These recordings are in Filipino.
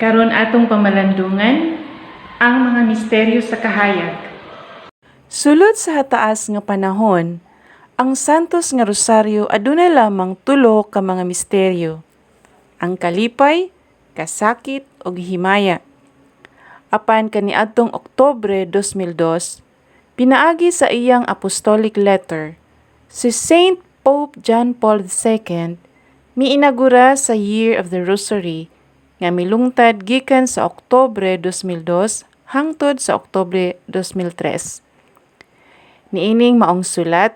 Karon atong pamalandungan ang mga misteryo sa kahayag. Sulod sa hataas nga panahon, ang Santos nga Rosaryo aduna lamang tulo ka mga misteryo. Ang kalipay, kasakit ug himaya. Apan kaniadtong Oktubre 2002, pinaagi sa iyang apostolic letter, si Saint Pope John Paul II miinagura sa Year of the Rosary nga milungtad gikan sa Oktubre 2002 hangtod sa Oktubre 2003. Niining maong sulat,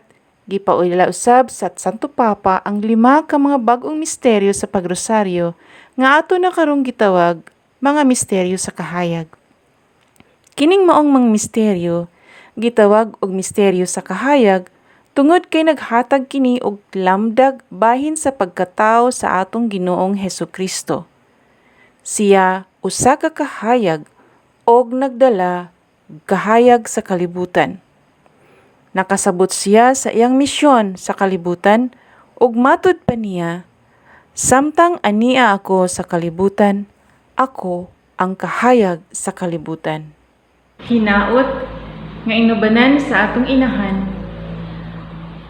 gipaula usab sa Santo Papa ang 5 ka mga bag-ong misteryo sa pagrosaryo nga ato na karong gitawag mga misteryo sa kahayag. Kining maong mga misteryo gitawag og misteryo sa kahayag tungod kay naghatag kini og lamdag bahin sa pagkatawo sa atong Ginoong Hesukristo. Siya usa ka kahayag og nagdala kahayag sa kalibutan. Nakasabot siya sa iyang misyon sa kalibutan ug matud pa niya, samtang ania ako sa kalibutan, ako ang kahayag sa kalibutan. Hinaot nga inubanan sa atong inahan,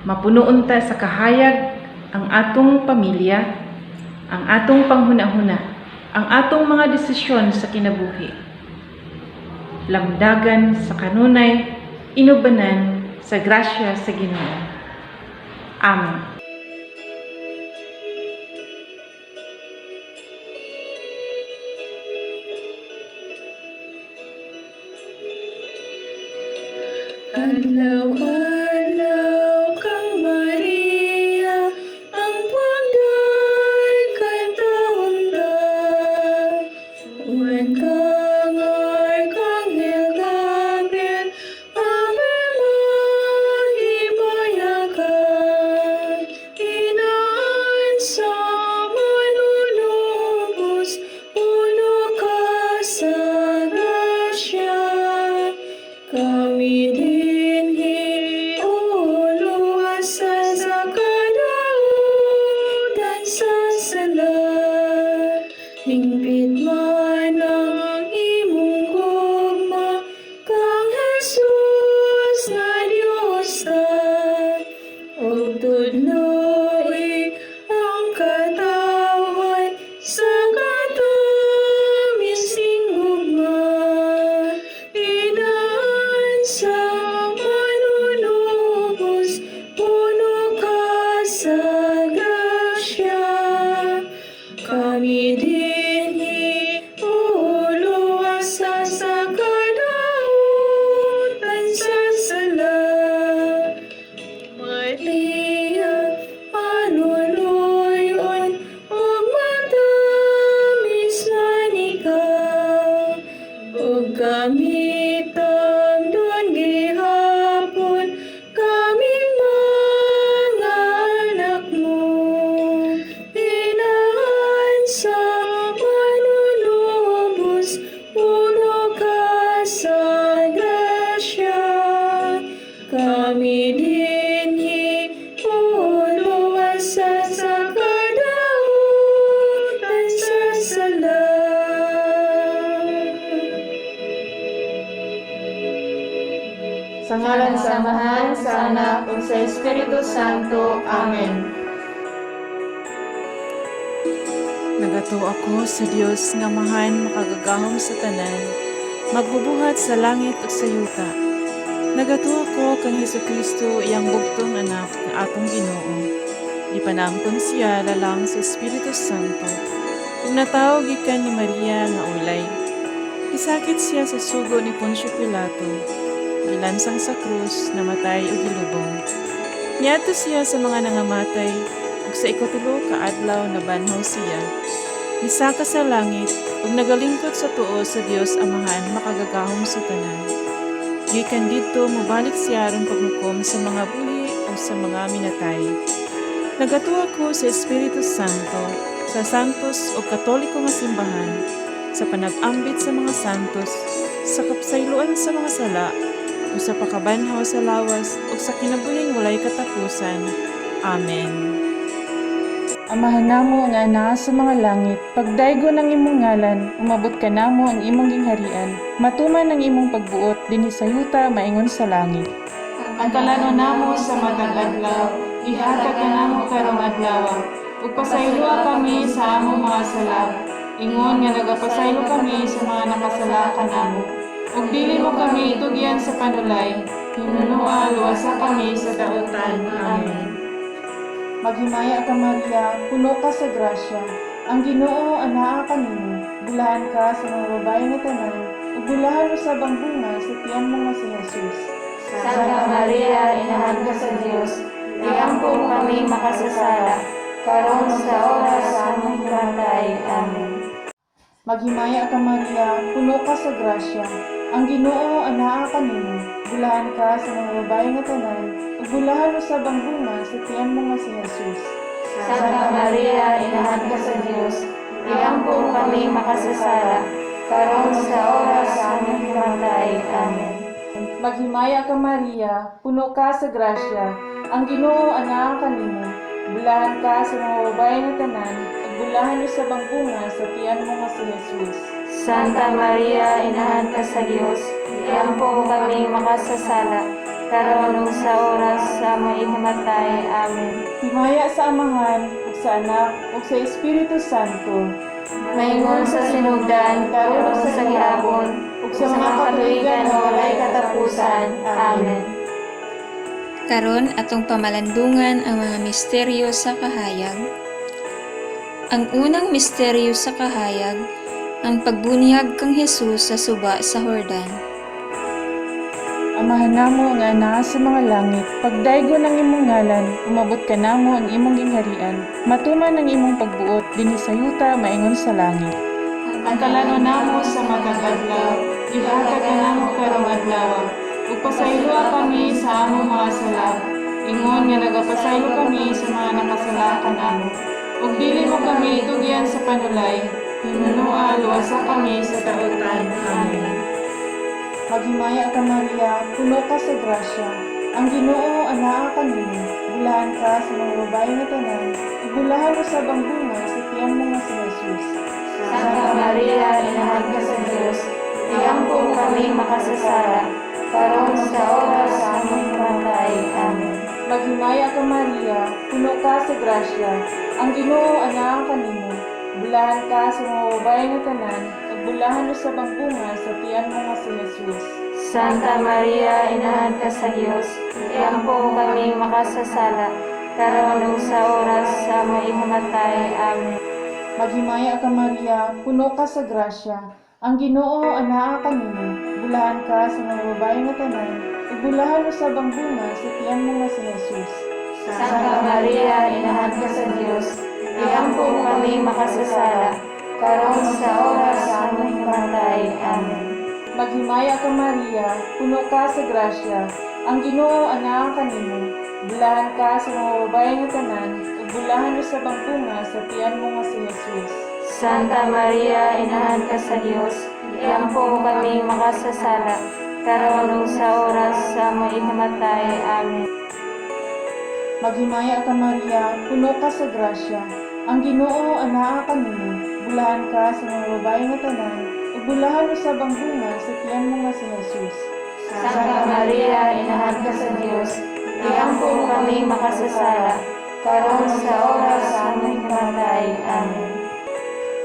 mapunuon ta sa kahayag ang atong pamilya, ang atong panghuna-huna, ang atong mga desisyon sa kinabuhi. Lamdagan sa kanunay, inubanan sa grasya sa Ginoo. Amen. Adlaw-adlaw kang Maria, ang pagday kay taon-taon. Uwan kang Arkanghel Gabriel, Ave magibayakan. Inaan sa manunubos, puno ka sa grasya. Kami dinhi uluwasan sa kadautan sa sala. Hingpit man ang imong gugma, kang Jesus nga Dios ta. Og tudloi ang katawan sa katamis ning gugma. Inaan sa manunubos, puno ka sa grasya. Kami dinhi uluwasan sa kadautan sa sala. Maria, panunuyon, ug matamis man ikaw. Ug kami tamdon gihapon, kaming mga anak mo. Inaan sa manunubos, puno ka sa grasya. Kami dinhi uluwasan sa kadautan sa sala. Sa ngalan sa Amahan, sa Anak, ug sa Espiritu Santo. Amen. Nagato ako sa Dios nga mahan makagagahom sa tanan, magbubuhat sa langit ug sa yuta. Nagato ako kang Hesukristo iyang bugtong anak nga atong Ginoo. Ipanamton siya lalang sa Espiritu Santo. Ug natawag gikan ni Maria nga ulay. Isakit siya sa sugo ni Poncio Pilato. Gilansang sa krus, namatay ug gilubong. Niadto siya sa mga nangamatay ug sa ikatulo ka adlaw nabanhaw siya. Misaka sa langit ug nagalingkod sa tuo sa Dios Amahan makagagahom sa tanan. Gikan didto mobalik siya aron paghukom sa mga buhi o sa mga minatay. Nagatuwa ko sa Espiritu Santo, sa santos o katoliko nga simbahan, sa panag-ambit sa mga santos, sa kapsayloan sa mga sala, o sa pakabanhaw sa lawas, o sa kinabuhing walay katapusan. Amen. Amahan namo nga naa sa mga langit, pagdaygo ng imong ngalan, umabot ka namo ang imong gingharian, matuman ang imong pagbuot, dinhi sa yuta maingon sa langit. Ang kalano namo sa matag adlaw, ihatag ka namo karong adlaw, ug pasayloa kami sa among mga sala, ingon nga nagapasaylo kami sa mga nakasala kanamo. Ug dili mo kami itugyan sa panulay, hinunua luwasa kami sa dautan. Amen. Maghimaya ka Maria, puno ka sa grasya, ang Ginoo anaa kanimo, bulahan ka sa mga babae nga tanan, ug bulahan usab ang bunga sa tiyan mo nga si Jesus. Santa Maria, Inahan ka sa Diyos, iampun kami makasasala, karon sa oras sa among pagkamatay. Amen. Maghimaya ka Maria, puno ka sa grasya, ang Ginoo anaa kanimo, bulahan ka sa mga babae nga tanan, ug bulahan usab ang bunga sa tiyan mo nga si Jesus. Santa Maria, Inahan ka sa Diyos, iampun kami makasasala, karon sa oras sa among pagkamatay. Amen. Maghimaya ka Maria, puno ka sa grasya, ang Ginoo anaa kanimo, bulahan ka sa mga babae nga tanan, ug bulahan usab ang bunga sa tiyan mo nga si Jesus. Santa Maria, Inahan ka sa Diyos, iampun kami makasasala, karon sa oras sa among ikamatay. Amen. Himaya sa Amahan, ug sa Anak, ug sa Espiritu Santo, Maingon sa sinugdan, karon sa gihapon, ug sa mga katuigan nga walay katapusan. Amen. Karon atong pamalandungan ang mga misteryo sa kahayag. Ang unang misteryo sa kahayag, ang pagbunyag kang Hesus sa suba sa Jordan. Amahan namo nga naa sa mga langit, pagdaygo ng imong ngalan, umabot ka namo ang imong gingharian, matuman ang imong pagbuot, dinhi sa yuta maingon sa langit. Ang kalano namo sa matag adlaw, ihatag ka namo karong adlaw, ug pasayloa kami sa among mga sala, ingon nga nagapasaylo kami sa mga nakasala kanamo. Ug dili mo kami itugyan sa panulay, hinunua luwasa kami sa dautan. Amen. Maghimaya ka Maria, puno ka sa grasya, ang Ginoo anaa kanimo, bulahan ka sa mga babae nga tanan, ug bulahan usab ang bunga sa tiyan mo nga si Jesus. Santa Maria, Inahan ka sa Diyos, iampun kami makasasala, karon sa oras sa among pagkamatay. Amen. Maghimaya ka Maria, puno ka sa grasya, ang Ginoo anaa kanimo, bulahan ka sa mga babae nga tanan, ug bulahan usab ang bunga sa tiyan mo nga si Jesus. Santa Maria, Inahan ka sa Diyos, iampun kami makasasala, karon sa oras sa among ikamatay. Amen. Maghimaya ka Maria, puno ka sa grasya, ang Ginoo anaa kanimo, bulahan ka sa mga babae nga tanan, ug bulahan usab ang bunga sa tiyan mo nga si Jesus. Santa Maria, Inahan ka sa Diyos, iampun kami makasasala, karon sa oras sa among ikamatay. Amen. Maghimaya ka Maria, puno ka sa grasya, ang Ginoo anaa kanimo, bulahan ka sa mga babae nga tanan, ug bulahan usab ang bunga sa tiyan mo nga si Jesus. Santa Maria, Inahan ka sa Diyos, iampun kami makasasala, karon sa oras sa among ikamatay. Amen. Maghimaya ka Maria, puno ka sa grasya, ang Ginoo anaa kanimo, bulahan ka sa mga babae nga tanan, ug bulahan usab ang bunga sa tiyan mo nga si Jesus. Santa Maria, Inahan ka sa Diyos, iampun kami makasasala, karon sa oras sa among ikamatay. Amen.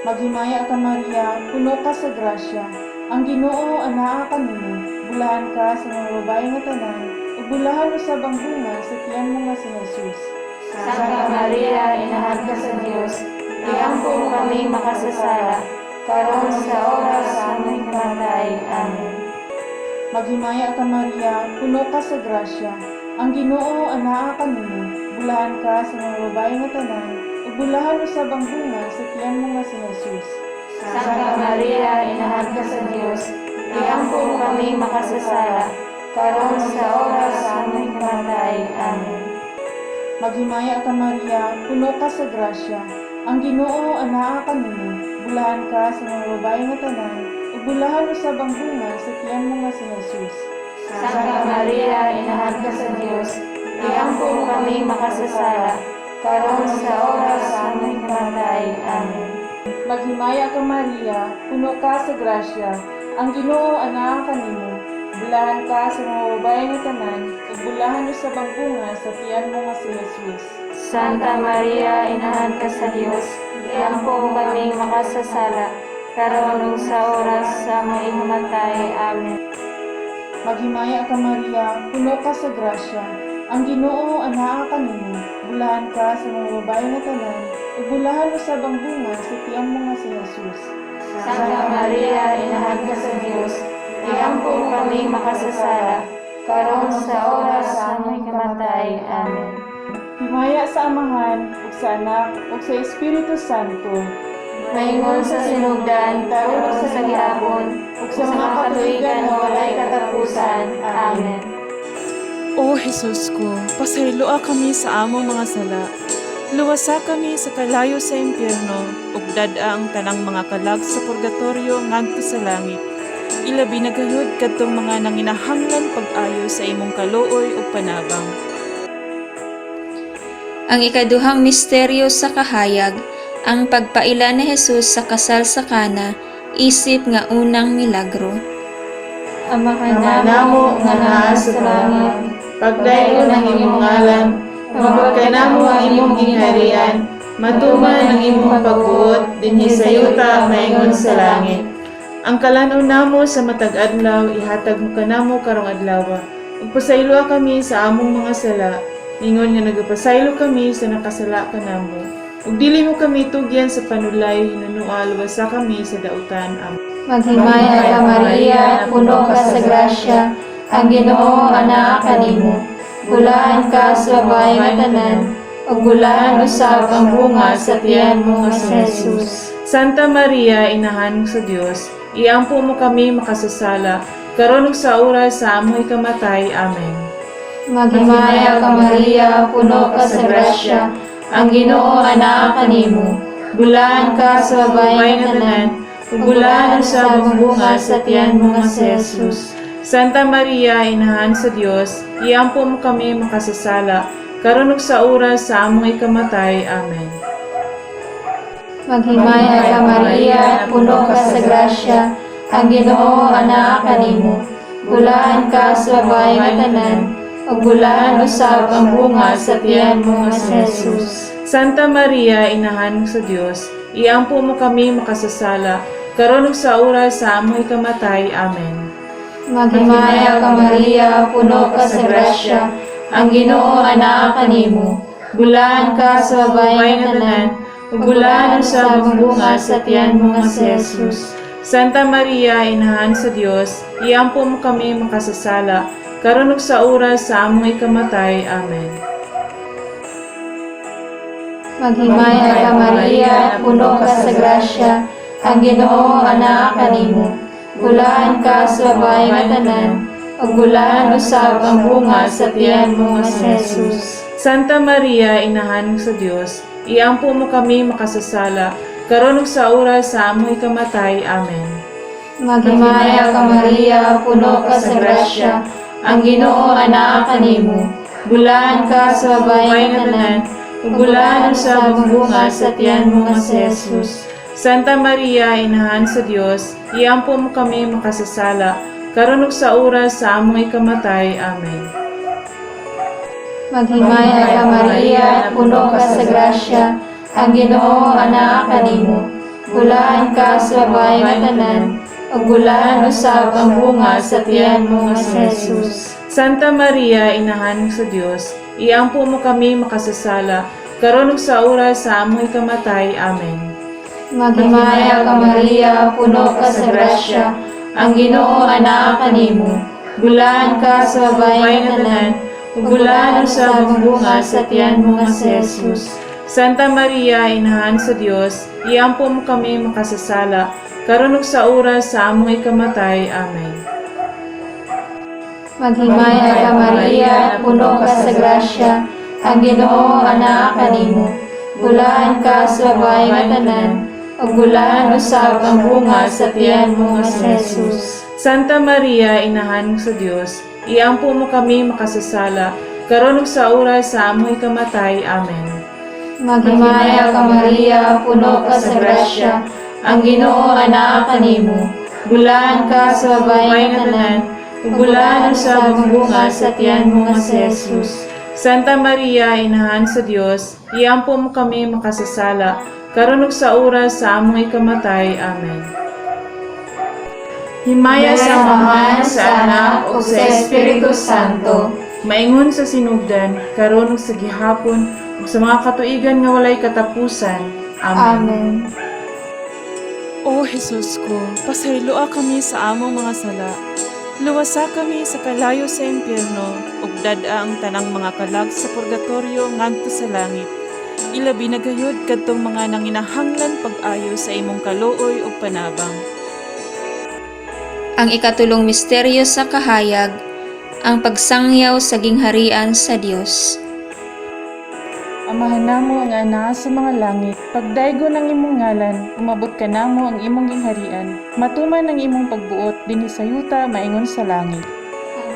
Maghimaya ka Maria, puno ka sa grasya, ang Ginoo anaa kanimo, bulahan ka sa mga babae nga tanan, ug bulahan usab ang bunga sa tiyan mo nga si Jesus. Santa Maria, Inahan ka sa Diyos, iampun kami makasasala, karon sa oras sa among ikamatay. Amen. Maghimaya ka Maria, puno ka sa grasya, ang Ginoo anaa kanimo, bulahan ka sa mga babae nga tanan, ug bulahan usab ang bunga sa tiyan mo nga si Jesus. Santa Maria, Inahan ka sa Diyos, iampun kami makasasala, karon sa oras sa among ikamatay. Amen. Maghimaya ka Maria, puno ka sa grasya, ang Ginoo anaa kanimo, bulahan ka sa mga babae nga tanan, ug bulahan usab ang bunga sa tiyan mo nga si Jesus. Santa Maria, Inahan ka sa Diyos, iampun kami makasasala, karon sa oras sa aming kamatay. Amen. Maghimaya ka Maria, puno ka sa grasya, ang Ginoo anaa kanimo. Bulahan ka sa mga babae nga tanan, ug bulahan sa bunga sa tiyan mo nga si Jesus. Santa Maria, Inahan ka sa Dios, iampo kami makasasala, karon ug sa oras sa aming kamatay. Amen. Maghimaya ka Maria, puno ka sa grasya, ang Ginoo anaa kanimo. Bulahan ka sa mga babae nga tanan, ug bulahan sa bunga sa tiyan mo nga si Jesus. Santa Maria, Inahan ka sa Dios, iampo kami makasasala, karon sa oras sa aming kamatay. Amen. Himaya sa Amahan, ug sa Anak, ug sa Espiritu Santo. Maingon sa sinugdan, karon sa gihapon, ug sa mga katuigan nga walay katapusan. Amen. O Jesus ko, pasayloa kami sa among mga sala. Luwasa kami sa kalayo sa impyerno, ug dad-a ang tanang mga kalag sa purgatorio ngadto sa langit. Ilabi na gayud kadtong mga nanginahanglan pag-ayo sa imong kaluoy ug panabang. Ang ikaduhang misteryo sa kahayag, ang pagpaila ni Jesus sa kasal sa Kana, isip nga unang milagro. Ama Ama namo nga naa sa langit, pagdayon ang imong ngalan, mabot ka namo ang imong gingharian, matuman ang imong pagbuot dinhi sa yuta maingon sa langit. Ang kalanon namo sa matag adlaw ihatag mo kanamo karong adlaw. Ug pasayloa kami sa among mga sala, ingon nga nagapasaylo kami sa nakasala kanamo. Ug dili mo kami tugyan sa panulay, hinunua luwasa kami sa dautan. Amen. Maghimaya ka Maria, puno ka sa grasya, ang Ginoo anaa kanimo. Bulahan ka sa babae nga tanan, ug bulahan usab ang bunga sa tiyan mo nga si Jesus. Santa Maria, Inahan sa Dios, iampo mo kami makasasala, karon ug sa oras sa amoy kamatay. Amen. Maghimaya ka Maria, puno ka sa grasya, ang Ginoo anaa kanimo. Bulahan ka sa babae nga tanan, ug bulahan usab ang bunga sa tiyan mo nga si Jesus. Santa Maria, Inahan sa Dios, iampo mo kami makasasala, karon ug sa oras sa amoy kamatay. Amen. Maghimaya ka Maria, puno ka sa grasya, ang Ginoo anaa kanimo. Bulahan ka sa babae nga tanan, ug bulahan usab ang bunga sa tiyan mo nga si Jesus. Santa Maria, Inahan sa Dios, iampo mo kami makasasala, karon ug sa oras sa amoy kamatay. Amen. Maghimaya ka Maria, puno ka sa grasya, ang Ginoo anaa kanimo. Bulahan ka sa babae nga tanan, ug bulahan usab ang bunga sa tiyan mo nga si Jesus. Santa Maria, Inahan sa Dios, iampo mo kami makasasala, karon ug sa oras sa amoy kamatay. Amen. Maghimaya ka Maria, puno ka sa grasya, ang Ginoo anaa kanimo. Bulahan ka sa babae nga tanan, ug bulahan usab ang bunga sa tiyan mo nga si Jesus. Santa Maria, Inahan sa Dios, iampo mo kami makasasala, karon ug sa oras sa amoy kamatay. Amen. Maghimaya ka Maria, puno ka sa grasya, ang Ginoo anaa kanimo. Bulahan ka sa babae nga tanan, ug bulahan usab ang bunga sa tiyan mo nga si Jesus. Santa Maria, Inahan sa Dios, iampo mo kami makasasala, karon ug sa oras sa amoy kamatay. Amen. Maghimaya ka Maria, puno ka sa grasya, ang Ginoo anaa kanimo. Bulahan ka sa babae nga tanan, ug bulahan usab ang bunga sa tiyan mo nga si Jesus. Santa Maria, Inahan sa Dios, iampo mo kami makasasala, karon ug sa oras sa amoy kamatay. Amen. Maghimaya ka Maria, puno ka sa grasya, ang Ginoo anaa kanimo. Bulahan ka sa babae nga tanan, ug bulahan usab ang bunga sa tiyan mo nga si Jesus. Santa Maria, Inahan sa Dios, iampo mo kami makasasala, karon ug sa oras sa amoy kamatay. Amen. Maghimaya ka Maria, puno ka sa grasya, ang Ginoo anaa kanimo. Bulahan ka sa babae nga tanan, ug bulahan usab ang bunga sa tiyan mo nga si Jesus. Santa Maria, Inahan sa Dios, iampo mo kami makasasala, karon ug sa oras sa amoy kamatay. Amen. Maghimaya ka Maria, puno ka sa grasya, ang Ginoo anaa kanimo. Bulahan ka sa babae nga tanan, ug bulahan sa bunga sa tiyan mo nga si Jesus. Santa Maria, Inahan sa Dios, iampo mo kami makasasala, karon ug sa oras sa among ikamatay. Amen. Himaya sa Ama, sa Anak, ug sa Espiritu Santo, maingon sa sinugdan, karon ug sa gihapon, ug sa mga katuigan nga walay katapusan. Amen. O Jesus ko, pasayloa kami sa among mga sala. Luwasa kami sa kalayo sa impyerno, ug dad-a ang tanang mga kalag sa purgatorio ngadto sa langit. Ilabi na gayud kadtong mga nanginahanglan pag-ayo sa imong kaluoy ug panabang. Ang ikatulong misteryo sa kahayag, ang pagsangyaw sa gingharian sa Dios. Amahan namo ang ana sa mga langit, pagdaygo ng imong ngalan, umabot ka namo ang imong gingharian, matuman ang imong pagbuot dinhi sa yuta maingon sa langit.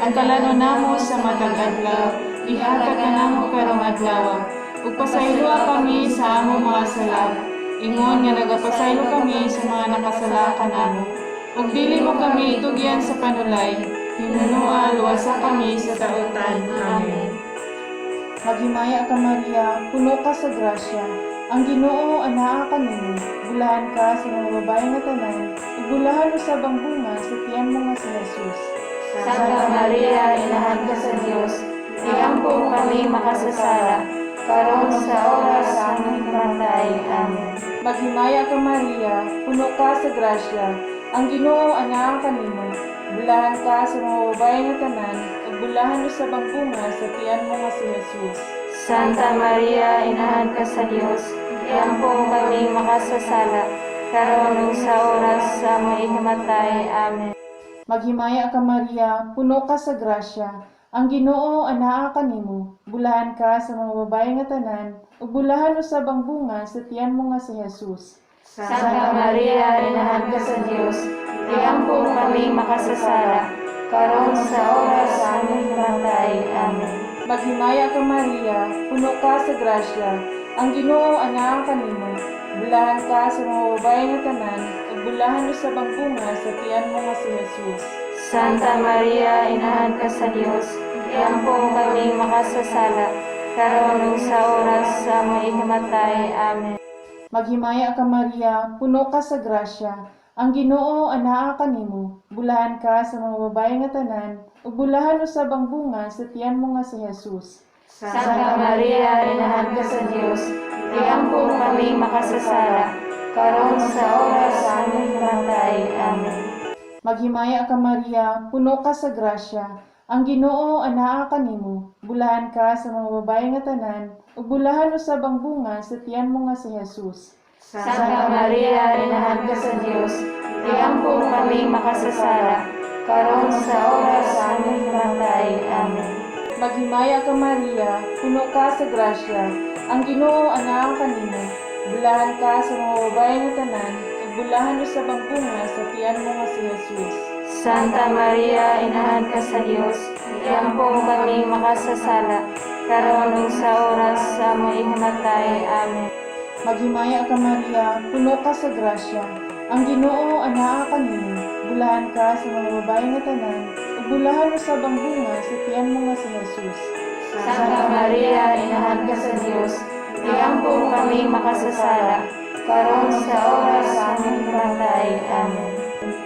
Ang kalano namo sa matag adlaw, ihatag ka namo karong adlaw, ug pasayloa kami sa among mga sala. Ingon nga nagapasaylo kami sa mga nakasala kanamo. Ug dili mo kami itugyan sa panulay, hinunua luwasa kami sa dautan. Amen. Maghimaya ka Maria, puno ka sa grasya, ang Ginoo anaa kanimo. Bulahan ka sa mga babae nga tanan, ug bulahan usab ang bunga sa tiyan mo nga si Jesus. Santa Maria, Inahan ka sa Dios, iampo kami makasasala, karon sa oras sa aming kamatay. Amen. Maghimaya ka Maria, puno ka sa grasya, ang Ginoo anaa kanimo. Bulahan ka sa mga babae nga tanan, ug bulahan usab ang bunga sa tiyan mo nga si Jesus. Santa Maria, Inahan ka sa Dios, iampo kami makasasala, karon ug sa oras sa aming ikamatay. Amen. Maghimaya ka Maria, puno ka sa grasya, ang Ginoo anaa kanimo. Bulahan ka sa mga babae nga tanan, ug bulahan usab ang bunga sa tiyan mo nga si Jesus. Santa Maria, Inahan ka sa Dios, iampo kami makasasala, karon sa oras sa aming kamatay. Amen. Maghimaya ka Maria, puno ka sa grasya, ang Ginoo anaa kanimo. Bulahan ka sa mga babae nga tanan, ug bulahan usab ang bunga sa tiyan mo nga si Jesus. Santa Maria, Inahan ka sa Dios, iampo kami makasasala, karon ug sa oras sa aming ikamatay. Amen. Maghimaya ka Maria, puno ka sa grasya, ang Ginoo anaa kanimo. Bulahan ka sa mga babae nga tanan, ug bulahan usab ang bunga sa tiyan mo nga si Jesus. Santa Maria, Inahan ka sa Dios, iampo kami makasasala, karon sa oras sa aming kamatay. Amen. Maghimaya ka Maria, puno ka sa grasya, ang Ginoo anaa kanimo. Bulahan ka sa mga babae nga tanan, ug bulahan usab ang bunga sa tiyan mo nga si Jesus. Santa Maria, Inahan ka sa Dios, iampo kami makasasala, karon sa oras sa aming kamatay. Amen. Maghimaya ka Maria, puno ka sa grasya, ang Ginoo anaa kanimo. Bulahan ka sa mga babae nga tanan, ug bulahan usab ang bunga sa tiyan mo nga si Jesus. Santa Maria, Inahan ka sa Dios, iampo kami makasasala, karon ug sa oras sa aming ikamatay. Amen. Maghimaya ka Maria, puno ka sa grasya, ang Ginoo anaa kanimo. Bulahan ka sa mga babae nga tanan, ug bulahan usab ang bunga sa tiyan mo nga si Jesus. Santa Maria, Inahan ka sa Dios, iampo kami makasasala, karon sa oras sa aming kamatay. Amen.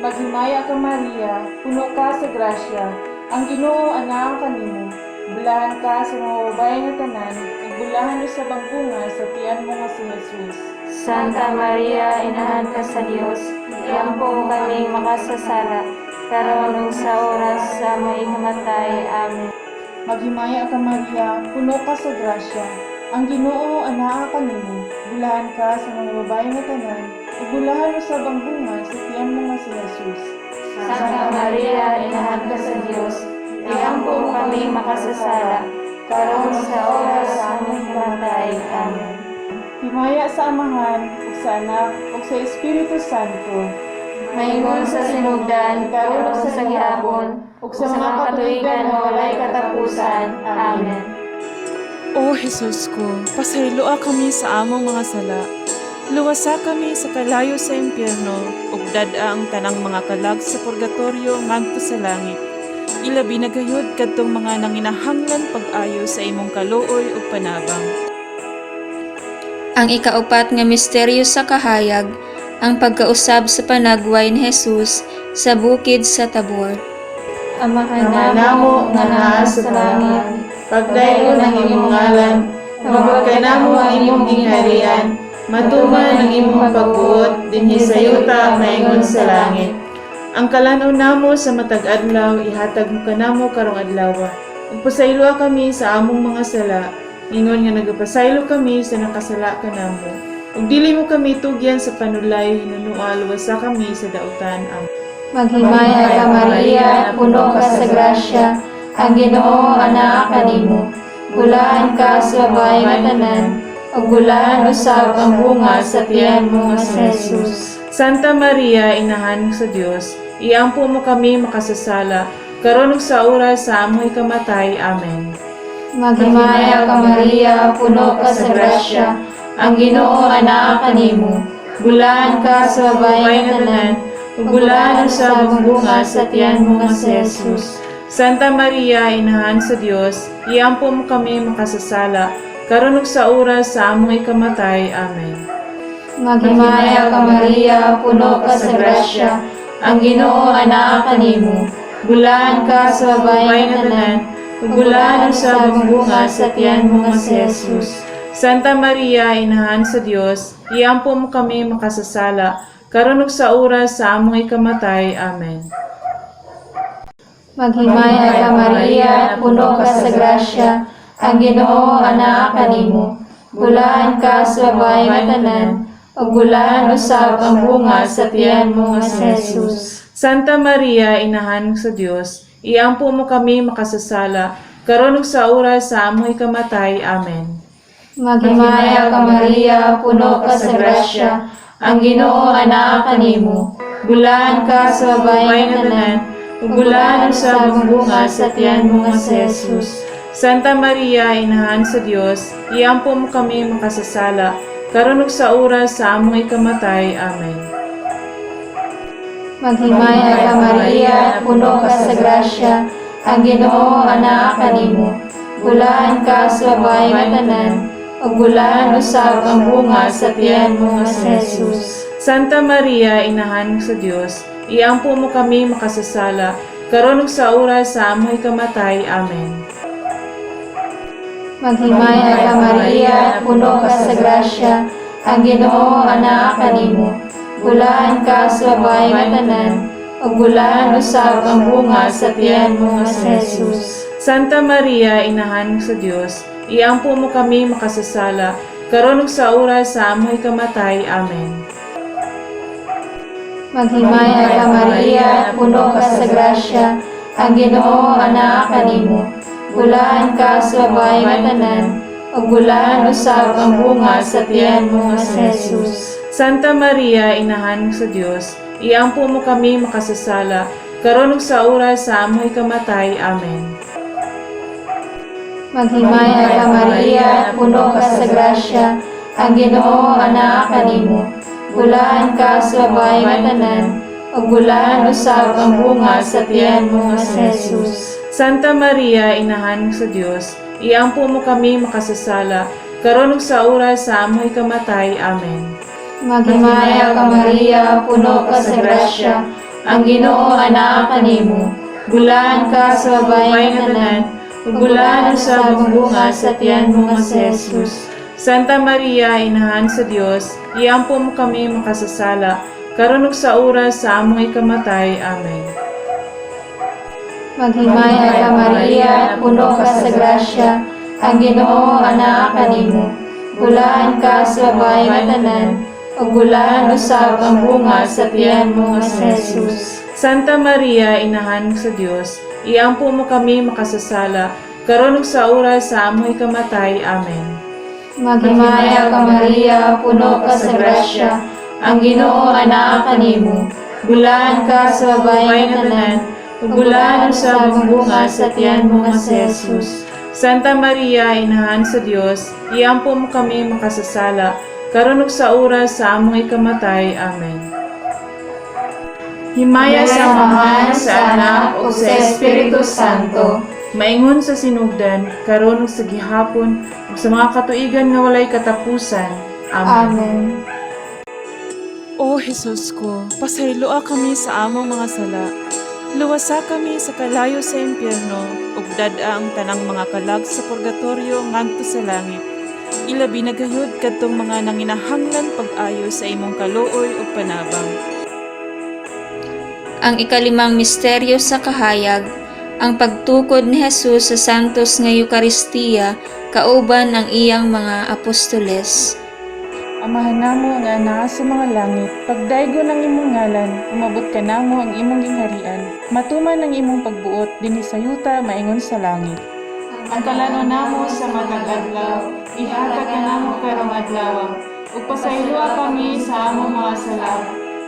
Maghimaya ka Maria, puno ka sa grasya, ang Ginoo anaa kanimo. Bulahan ka sa mga babae nga tanan, ug bulahan usab ang bunga sa tiyan mo nga si Jesus. Santa Maria, Inahan ka sa Dios, iampo kami makasasala, karon ug sa oras sa aming ikamatay. Amen. Maghimaya ka Maria, puno ka sa grasya, ang Ginoo anaa kanimo. Bulahan ka sa mga babae nga tanan, ug bulahan usab ang bunga sa tiyan mo nga si Jesus. Santa Maria, Inahan ka sa Dios, iampo kami makasasala, karon sa oras sa aming kamatay. Amen. Himaya sa Amahan, ug sa Anak, ug sa Espiritu Santo. Maingon sa sinugdan, karon ug sa gihapon, ug sa mga katuigan nga walay katapusan. Amen. O Jesus ko, pasayloa kami sa among mga sala. Luwasa kami sa kalayo sa impyerno, ug dad-a ang tanang mga kalag sa purgatorio ngadto sa langit. Ilabi na gayud kadtong mga nanginahanglan pag-ayo sa imong kaluoy ug panabang. Ang ikaapat nga misteryo sa kahayag, ang pagkausab sa panagway ni Jesus sa bukid sa Tabor. Amahan namo nga naa sa langit, Pagdayon ng imong ngalan, mabot ka namo ang imong gingharian, matuman ang imong pagbuot, dinhi sa yuta maingon sa langit. Ang kalanon namo sa matag adlaw, ihatag mo kanamo karong adlaw. Ug pasayloa kami sa among mga sala, ingon nga nagapasaylo kami sa nakasala kanamo. Ug dili mo kami tugyan sa panulay, hinunua luwasa kami sa dautan. Amen. maghimaya ka Maria, puno ka sa grasya, ang Ginoo anaa kanimo. Bulaan ka sa babae nga tanan, ug bulaan usab ang bunga sa tiyan mo nga si Jesus. Santa Maria, Inahan sa Dios, iampo mo kami makasasala, karon ug sa oras sa amoy kamatay. Amen. Maghimaya ka Maria, puno ka sa grasya, ang Ginoo anaa kanimo. Bulaan ka sa babae nga tanan, ug bulaan usab ang bunga sa tiyan mo nga si Jesus. Santa Maria, Inahan sa Dios, iampo mo kami makasasala, karon ug sa oras sa amoy kamatay. Amen. Maghimaya ka Maria, puno ka sa grasya, ang Ginoo anaa kanimo. Bulaan ka sa babae nga tanan, ug bulaan usab ang bunga sa tiyan mo nga si Jesus. Santa Maria, Inahan sa Dios, iampo mo kami makasasala, karon ug sa oras sa amoy kamatay. Amen. Maghimaya ka Maria, puno ka sa grasya, ang Ginoo anaa kanimo. Bulaan ka sa babae nga tanan, ug bulaan usab ang bunga sa tiyan mo nga si Jesus. Santa Maria, Inahan sa Dios, iampo mo kami makasasala, karon ug sa oras sa amoy kamatay. Amen. Maghimaya ka Maria, puno ka sa grasya, ang Ginoo anaa kanimo. Bulaan ka sa babae nga tanan, ug bulaan usab ang bunga sa tiyan mo nga si Jesus. Santa Maria, Inahan sa Dios, iampo mo kami makasasala, karon ug sa oras sa amoy kamatay. Amen. Maghimaya ka Maria, puno ka sa grasya, ang Ginoo anaa kanimo. Bulaan ka sa babae nga tanan, ug bulaan usab ang bunga sa tiyan mo nga si Jesus. Santa Maria, Inahan sa Dios, iampo mo kami makasasala, karon ug sa oras sa amoy kamatay. Amen. Maghimaya ka Maria, puno ka sa grasya, ang Ginoo anaa kanimo. Bulaan ka sa babae nga tanan, ug bulaan usab ang bunga sa tiyan mo nga si Jesus. Santa Maria, Inahan sa Dios, iampo mo kami makasasala, karon ug sa oras sa amoy kamatay. Amen. Maghimaya ka Maria, puno ka sa grasya, ang Ginoo anaa kanimo. Bulaan ka sa babae nga tanan, ug bulaan usab ang bunga sa tiyan mo nga si Jesus. Santa Maria, Inahan sa Dios, iampo mo kami makasasala, karon ug sa oras sa amoy kamatay. Amen. Maghimaya ka Maria, puno ka sa grasya, ang Ginoo anaa kanimo. Bulaan ka sa babae nga tanan, ug bulaan usab ang bunga sa tiyan mo nga si Jesus. Santa Maria, Inahan sa Dios, iampo mo kami makasasala, karon ug sa oras sa amoy kamatay. Amen. Maghimaya ka Maria, puno ka sa grasya, ang Ginoo anaa kanimo. Bulaan ka sa babae nga tanan, ug bulaan usab ang bunga sa tiyan mo nga si Jesus. Santa Maria, Inahan sa Dios, iampo mo kami makasasala, karon ug sa oras sa amoy kamatay. Amen. Maghimaya ka Maria, puno ka sa grasya, ang Ginoo anaa kanimo. Bulaan ka sa babae nga tanan, ug bulaan usab ang bunga sa tiyan mo nga si Jesus. Santa Maria, Inahan sa Dios, iampo mo kami makasasala, karon ug sa oras sa amoy kamatay. Amen. Maghimaya ka Maria, puno ka sa grasya, ang Ginoo anaa kanimo. Bulaan ka sa babae nga tanan, ug bulaan usab ang bunga sa tiyan mo nga si Jesus. Santa Maria, Inahan sa Dios, iampo mo kami makasasala, karon ug sa oras sa among ikamatay. Amen. Himaya sa Ama, sa Anak, ug sa Espiritu Santo, maingon sa sinugdan, karon ug sa gihapon, ug sa mga katuigan nga walay katapusan. Amen. Amen. O Jesus ko, pasayloa kami sa among mga sala. Luwasa kami sa kalayo sa impyerno, ug dad-a ang tanang mga kalag sa purgatorio ngadto sa langit. Ilabi na gayud kadtong mga nanginahanglan pag-ayo sa imong kaluoy ug panabang. Ang ikalimang misteryo sa kahayag, ang pagtukod ni Jesus sa santos nga Eukaristiya kauban ang iyang mga apostoles. Amahan namo nga naa sa mga langit, pagdaygo ng imong ngalan, umabot ka namo ang imong gingharian. Matuman ang imong pagbuot dinhi sa yuta maingon sa langit. Ang kalano namo sa matag adlaw, ihatag ka namo karong adlaw. Ug pasayloa kami sa among mga sala.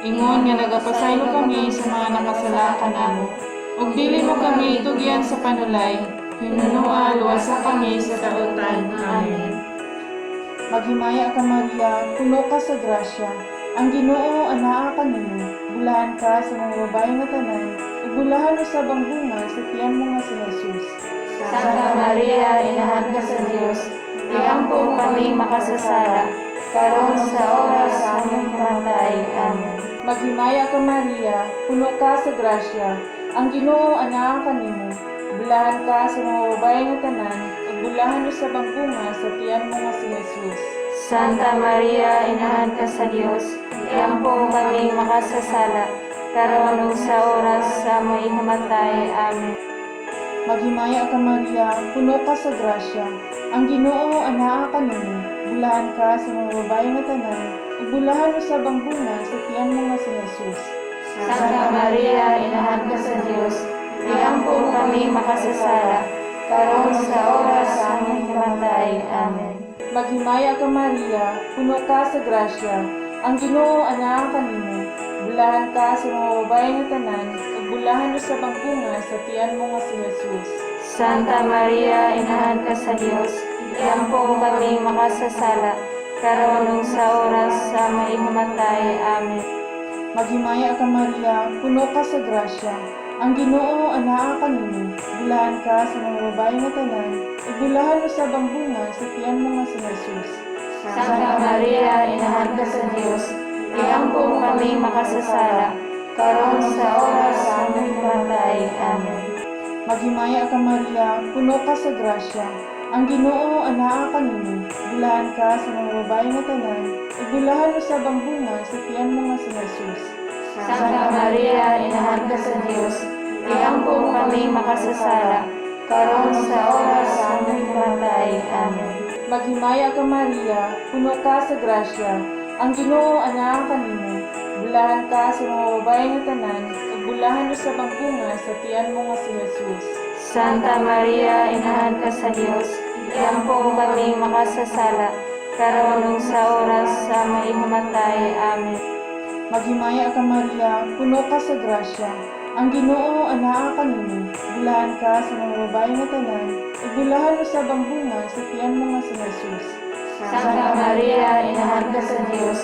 Ingon nga nagapasaylo kami sa mga nakasala kanamo. Ug dili mo kami itugyan sa panulay. Hinunoa luwasa kami sa kautan. Amen. Maghimaya ka Maria, puno ka sa grasya. Ang Ginoo anaa kanimo. Bulahan ka sa mga babae nga tanan, ug bulahan usab ang bunga sa tiyan mo nga si Jesus. Santa Maria, Inahan ka sa Dios, iampo kami makasasala, karon sa oras sa among kamatay. Amen. Maghimaya ka Maria, puno ka sa grasya. Ang Ginoo anaa kanimo. Bulahan ka sa mga babae nga tanan, ug bulahan usab ang bunga sa tiyan mo nga si Jesus. Santa Maria, Inahan ka sa Dios, iampo kami makasasala, karon ug sa oras sa among ikamatay. Amen. Maghimaya ka Maria, puno ka sa grasya. Ang Ginoo anaa kanimo. Bulahan ka sa mga babae nga tanan, ug bulahan usab ang bunga sa tiyan mo nga si Jesus. Santa Maria, Inahan ka sa Dios, iampo kami makasasala, karon sa oras sa among ikamatay. Amen. Maghimaya ka Maria, puno ka sa grasya. Ang Ginoo anaa kanimo. Bulahan ka sa mga babae nga tanan, ug bulahan usab ang bunga sa tiyan mo nga si Jesus. Santa Maria, Inahan ka sa Dios, iampo kami makasasala, karon ug sa oras sa among ikamatay. Amen. Maghimaya ka Maria, puno ka sa grasya. Ang Ginoo anaa kanimo. Bulahan ka sa mga babae nga tanan, ug bulahan usab ang bunga sa tiyan mo nga si Jesus. Santa Maria, Inahan ka sa Dios, iampo kami makasasala, karon sa oras sa among ikamatay. Amen. Maghimaya ka Maria, puno ka sa grasya. Ang Ginoo anaa kanimo. Bulahan ka sa mga babae nga tanan, ug bulahan usab ang bunga sa tiyan mo nga si Jesus. Santa Maria, Inahan ka sa Dios, iampo kami makasasala, karon sa oras sa among ikamatay. Amen. Maghimaya ka Maria, puno ka sa grasya. Ang Ginoo anaa kanimo. Bulahan ka sa mga babae nga tanan, ug bulahan usab ang bunga sa tiyan mo nga si Jesus. Santa Maria, Inahan ka sa Dios, iampo kami makasasala, karon ug sa oras sa among ikamatay. Amen. Maghimaya ka Maria, puno ka sa grasya. Ang Ginoo anaa kanimo. Bulahan ka sa mga babae nga tanan, ug bulahan usab ang bunga sa tiyan mo nga si Jesus. Santa Maria, Inahan ka sa Dios,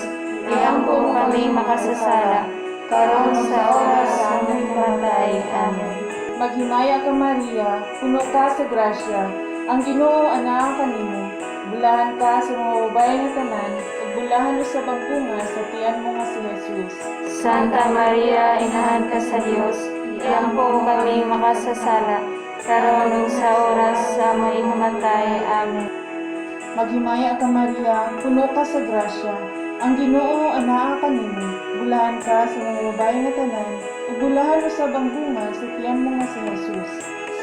iampo kami makasasala, karon sa oras sa among ikamatay. Amen. Maghimaya ka Maria, puno ka sa grasya. Ang Ginoo anaa kanimo. Bulahan ka sa mga babae nga tanan, ug bulahan usab ang bunga sa tiyan mo nga si Jesus. Santa Maria, Inahan ka sa Dios, iampo kami makasasala, karon ug sa oras sa among ikamatay. Amen. Maghimaya ka Maria, puno ka sa grasya. Ang Ginoo anaa kanimo. Bulahan ka sa mga babae nga tanan, ug bulahan usab ang bunga sa tiyan mo nga si Jesus.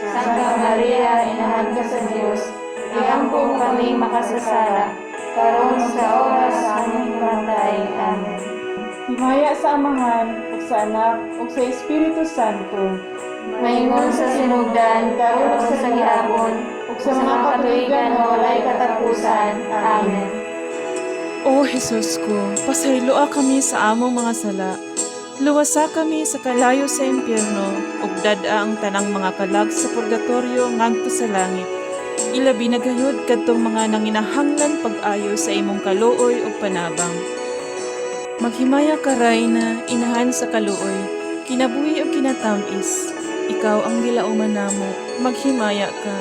Santa Maria, Inahan ka sa Dios, iampo kami makasasala, karon sa oras sa among ikamatay. Amen. Himaya sa Amahan, ug sa Anak, ug sa Espiritu Santo. Maingon sa sinugdan, karon ug sa gihapon, ug sa mga katuigan nga walay katapusan. Amen. O Jesus ko, pasayloa kami sa among mga sala. Luwasa kami sa kalayo sa impyerno, ug dad-a ang tanang mga kalag sa purgatorio ngadto sa langit. Ilabi na gayud kadtong mga nanginahanglan pag-ayo sa imong kaluoy ug panabang. Maghimaya ka ray na inahan sa kaluoy, kinabuhi ug kinatamis. Ikaw ang gilauman namo, maghimaya ka.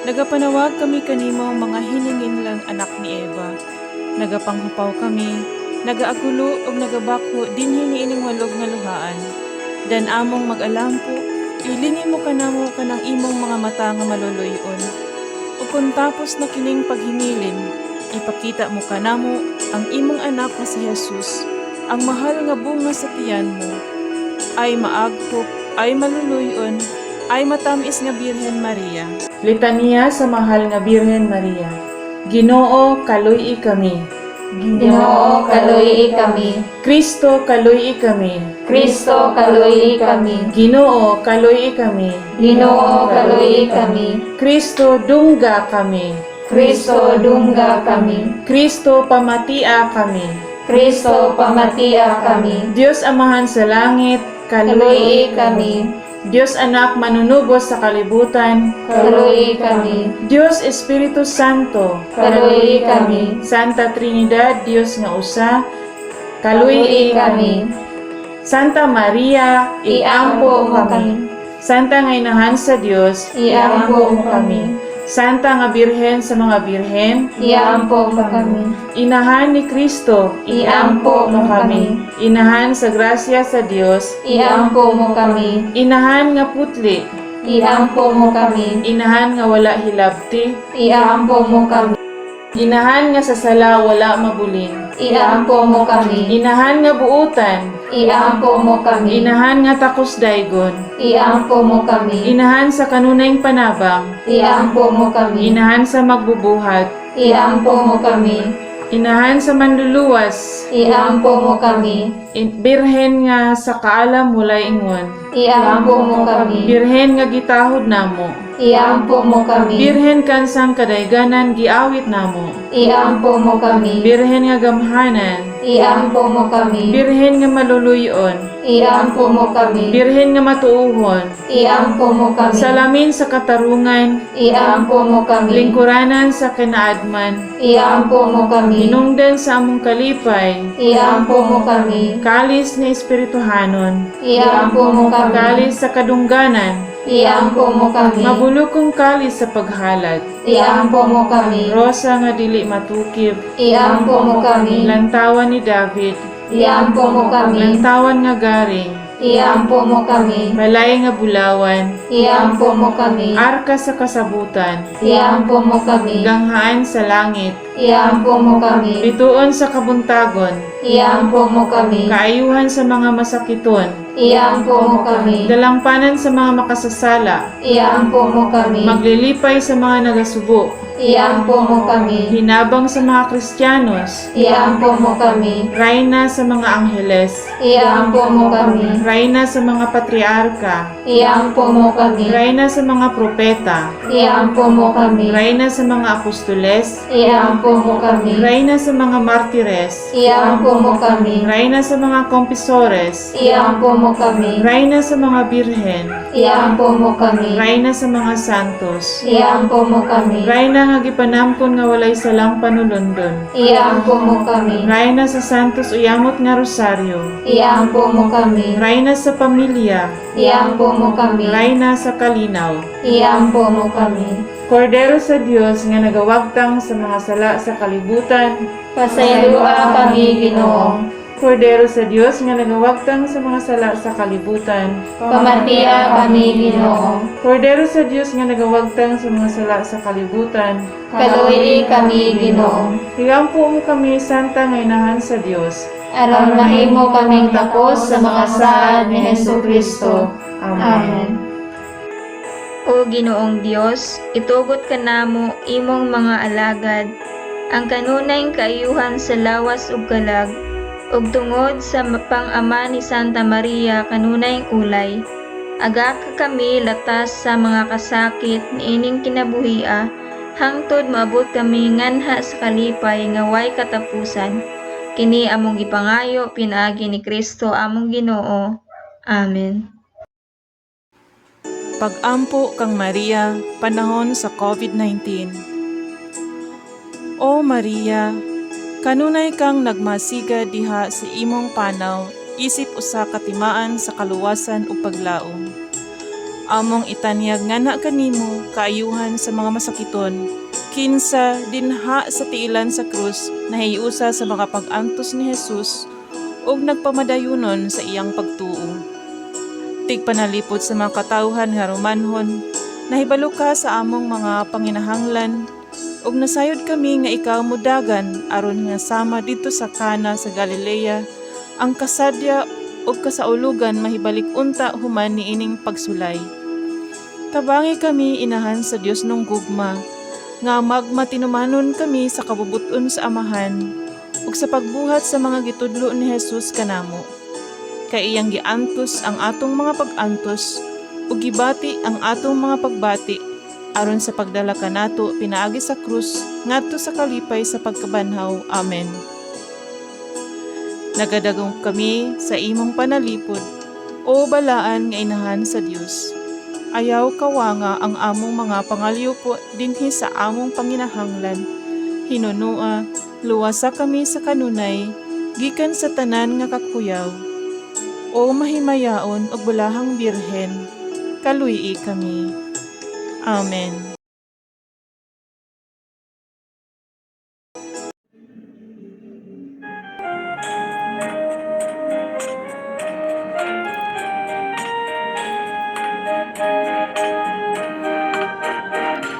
Nagapanawag kami kanimo mga hiningin lang anak ni Eva. Nagapanghupaw kami, nagaagulo ug nagabako dinhi niining walog nga luhaan. Dan among mag-alampo, ilingi mo kanamo kanang imong mga mata nga maluluyon. Ug kung tapos na kining paghimilin, ipakita mo kanamo ang imong anak nga si Jesus, ang mahal nga bunga sa tiyan mo, ay maaghop, ay maluluyon, ay matamis nga Birhen Maria. Litanya sa mahal nga Birhen Maria. Ginoo, kaluy kami. Ginoo, kaluy kami. Kristo, kaluy kami. Kristo, kaluy kami. Ginoo, kaluy kami. Ginoo, kaluy kami. Kristo, dungga kami. Kristo, dungga kami. Kristo, pamatia kami. Kristo, pamatia kami. Diyos Amahan sa langit, Kaluy kami. Diyos Anak manunubos sa kalibutan, Kaluy kami. Diyos Espiritu Santo, Kaluy kami. Santa Trinidad, Diyos nga usa, kaluy kami. Santa Maria, Iampo mo kami. Santa nga inahan sa Diyos, Iampo mo kami. Santa nga Birhen sa mga Birhen, Iampo mo kami. Inahan ni Kristo, Iampo mo kami. Inahan sa grasya sa Diyos, Iampo mo kami. Inahan nga putli, Iampo mo kami. Inahan nga wala hilabti, Iampo mo kami. Inahan nga sa sala wala mabulin, Iampo mo kami. Inahan nga buutan, Iampo mo kami. Inahan nga takos daygon, Iampo mo kami. Inahan sa kanunayng panabang, Iampo mo kami. Inahan sa magbubuhat, Iampo mo kami. Inahan sa manluluwas, Iampo mo kami. Birhen nga sa kaalam walay ingon, Iampo mo kami. Birhen nga gitahod namo, Iampo mo kami. Birhen kansang kadayganan giawit namo, Iampo mo kami. Birhen nga gamhanan, Iampo mo kami. Birhen nga maluluyon, Iampo mo kami. Birhen nga matuuhon, Iampo mo kami. salamin sa katarungan, Iampo mo kami. lingkuranan sa kinaadman, Iampo mo kami. hinungdan sa among kalipay, Iampo mo kami. kalis ni Espirituhanon, Iampo mo kami. kalis sa kadungganan, Iampo mo kami. mabulokong kalis sa paghalad, Iampo mo kami. rosa nga dili matukib, Iampo mo kami. lantawan ni David, Iampo mo kami. lantawan nga garing, Iampo mo kami. balay nga bulawan, Iampo mo kami. arka sa kasabutan, Iampo mo kami. ganghaan sa langit, Iampo mo kami. bituon sa kabuntagon, Iampo mo kami. kaayuhan sa mga masakiton, Iampo mo kami. dalangpanan sa mga makasasala, Iampo mo kami. maglilipay sa mga nagasubo, Iampo mo kami. hinabang sa mga Kristiyanos, Iampo mo kami. rayna sa mga angheles, Iampo mo kami. rayna sa mga patriarka, Iampo mo kami. rayna sa mga propeta, Iampo mo kami. rayna sa mga apostoles, Iampo mo kami. rayna sa mga martires, Iampo mo kami. rayna sa mga kompisores, Iampo mo kami. rayna sa mga birhen, Iampo mo kami. rayna sa mga santos, Iampo mo kami. rayna nga gipanamkon nga walay salang panulundon, Iampo mo kami. rayna sa santos uyamot nga rosaryo, Iampo mo kami. rayna sa pamilya, Iampo mo kami. rayna sa kalinaw, Iampo mo kami. Kordero sa Dios nga nagawagtang sa mga sala sa kalibutan, Pasayalua kami, Ginoo. Kordero sa Dios nga nagawagtang sa mga sala sa kalibutan, Pamatia kami, Ginoo. Kordero sa Dios nga nagawagtang sa mga sala sa kalibutan, Kaluoy kami, Ginoo. higampo mo kami santa nga inahan sa Dios. Aron mahimo kaming takos sa mga saad ni Hesukristo. Amen. Amen. O Ginoong Dios, itugot ka namo imong mga alagad, ang kanunayng kaayuhan sa lawas ug kalag, ug tungod sa pang-ama ni Santa Maria kanunayng ulay. Aga ka kami latas sa mga kasakit niining kinabuhia, hangtod maabot kami nganha sa kalipay nga way katapusan. Kini among gipangayo pinaagi ni Kristo among Ginoo. Amen. Pag-ampo kang Maria, panahon sa COVID-19. O Maria, kanunay kang nagmasiga diha sa imong panaw, isip usa ka timaan sa kaluwasan ug paglaom. Among itanyag ngana kanimo kaayuhan sa mga masakiton, kinsa dinha sa tiilan sa krus nahiusa sa mga pag-antos ni Jesus ug nagpamadayunon sa iyang pagtuo. Tigpanalipod sa mga katawhan nga Romanhon, nahibalo ka sa among mga panginahanglan ug nasayod kami nga ikaw mudagan aron nga sama dito sa Kana sa Galilea ang kasadya ug kasaulugan mahibalik unta human niining pagsulay. Tabangi kami inahan sa Dios nung gugma nga magmatinumanon kami sa kabubuton sa Amahan ug sa pagbuhat sa mga gitudlo ni Jesus kanamo. Kay iyang giantos ang atong mga pag-antos ug gibati ang atong mga pagbati aron sa pagdala kanato pinaagi sa krus ngadto sa kalipay sa pagkabanhaw. Amen. Nagadagom kami sa imong panalipod, o balaan nga inahan sa Dios. Ayaw kawanga ang among mga pangalyupo dinhi sa among panginahanglan. Hinunua, luwasa kami sa kanunay, gikan sa tanan nga kakuyaw. O mahimayaon og bulahang birhen, kaluy-i kami. Amen.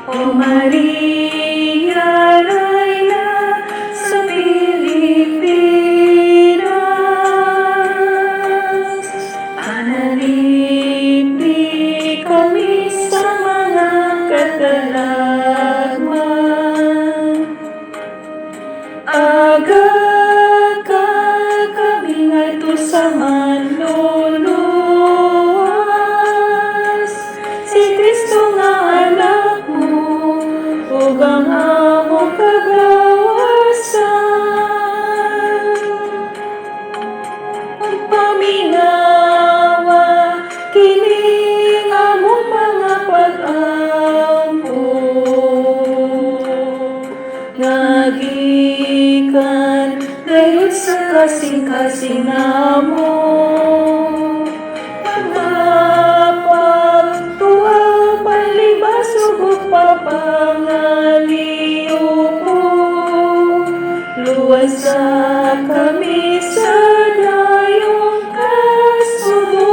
O Maria, Reyna sa Pilipinas, panalipin kami sa mga katalagman. Aga ka kami ngadto sa manluluwas, si Kristo nga anak mo, ug ang among kagawasan. Paminawa kining among mga pag-ampo, nga gikan dayon sa kasing-kasing namo. Pagpaptuang palibas ug papangaliw ko, luwasa kami sa dayong kasubok.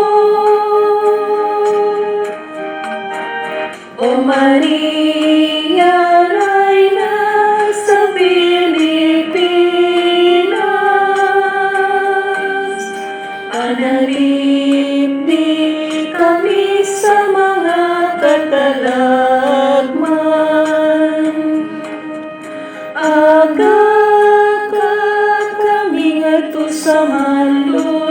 O Maria, Reyna sa Pilipinas, panalipin kami sa mga katalagman. Aga ka kami ngadto sa manluluwas,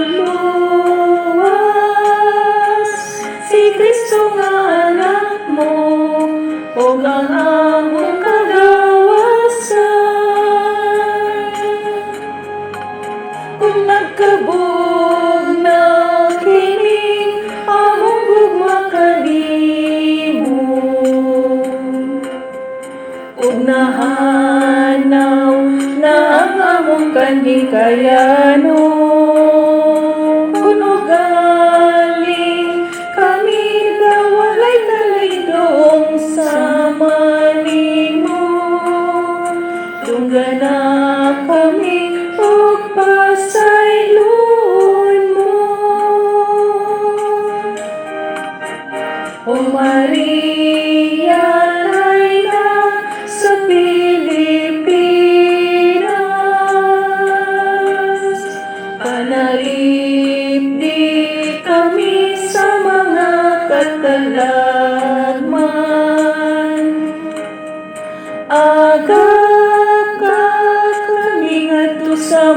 si Kristo nga anak mo, ug ang among kagawasan. Kung nagkabug na kining among gugma kanimo, ug nahanaw na ang among kanikayanon. Kuno galing kami walay kalidong sama nimo, tunggana kami ug pasayloon mo. O Maria, Reyna sa Pilipinas, panalipin kami sa mga katalagman. Aga ka kami ngadto sa